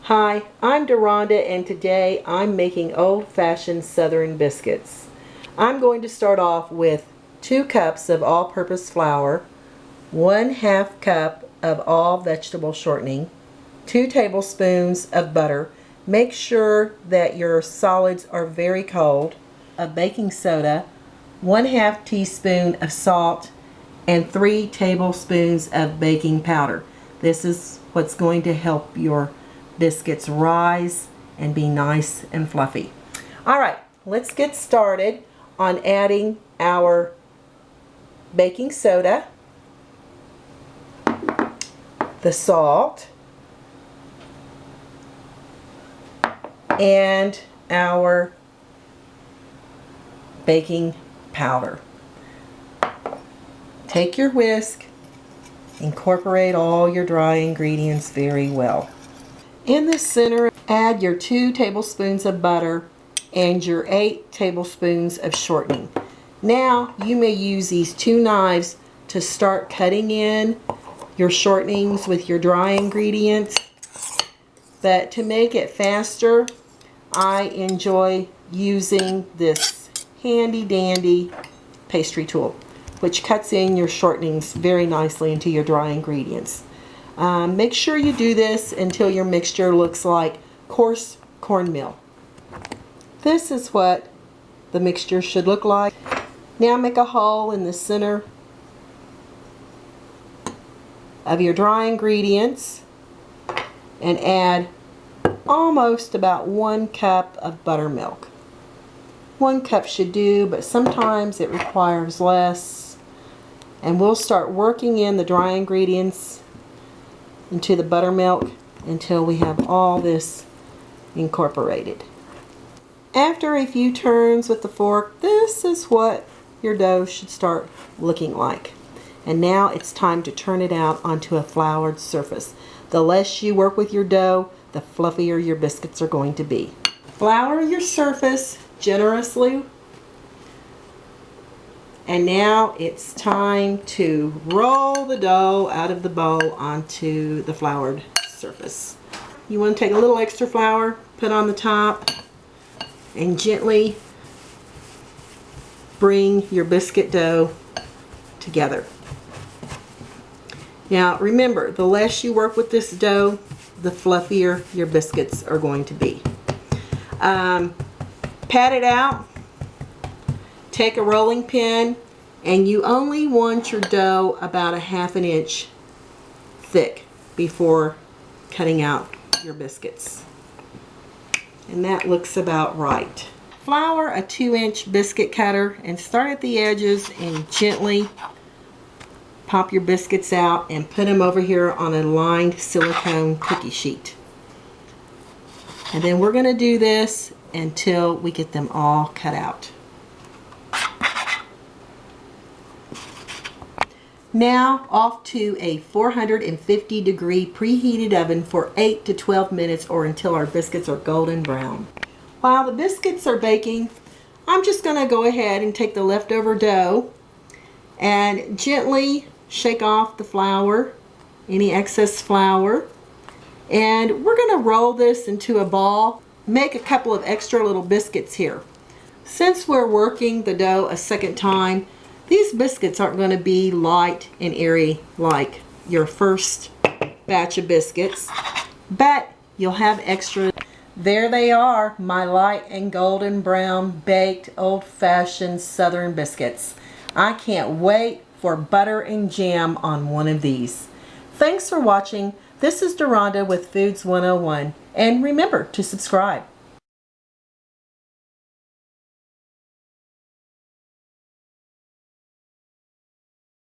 Hi, I'm Deronda and today I'm making old-fashioned Southern biscuits. I'm going to start off with 2 cups of all-purpose flour, 1/2 cup of all vegetable shortening, 2 tablespoons of butter. Make sure that your solids are very cold, of baking soda, 1/2 teaspoon of salt, and 3 tablespoons of baking powder. This is what's going to help your biscuits rise and be nice and fluffy. Alright, let's get started on adding our baking soda, the salt, and our baking powder. Take your whisk, incorporate all your dry ingredients very well. In the center, add your 2 tablespoons of butter and your 8 tablespoons of shortening. Now you may use these 2 knives to start cutting in your shortenings with your dry ingredients. But to make it faster, I enjoy using this handy dandy pastry tool, which cuts in your shortenings very nicely into your dry ingredients. Make sure you do this until your mixture looks like coarse cornmeal. This is what the mixture should look like. Now make a hole in the center of your dry ingredients and add almost about 1 cup of buttermilk. 1 cup should do, but sometimes it requires less. And we'll start working in the dry ingredients into the buttermilk until we have all this incorporated. After a few turns with the fork, this is what your dough should start looking like. And now it's time to turn it out onto a floured surface. The less you work with your dough, the fluffier your biscuits are going to be. Flour your surface generously. And now it's time to roll the dough out of the bowl onto the floured surface. You want to take a little extra flour, put on the top, and gently bring your biscuit dough together. Now remember, the less you work with this dough, the fluffier your biscuits are going to be. Pat it out. Take a rolling pin, and you only want your dough about 1/2 inch thick before cutting out your biscuits. And that looks about right. Flour a 2-inch biscuit cutter and start at the edges and gently pop your biscuits out and put them over here on a lined silicone cookie sheet. And then we're going to do this until we get them all cut out. Now off to a 450-degree preheated oven for 8 to 12 minutes or until our biscuits are golden brown. While the biscuits are baking, I'm just going to go ahead and take the leftover dough and gently shake off the flour, any excess flour, and we're going to roll this into a ball. Make a couple of extra little biscuits here. Since we're working the dough a second time, these biscuits aren't going to be light and airy like your first batch of biscuits, but you'll have extra. There they are, my light and golden brown baked old-fashioned Southern biscuits. I can't wait for butter and jam on one of these. Thanks for watching. This is Deronda with Foods 101, and remember to subscribe.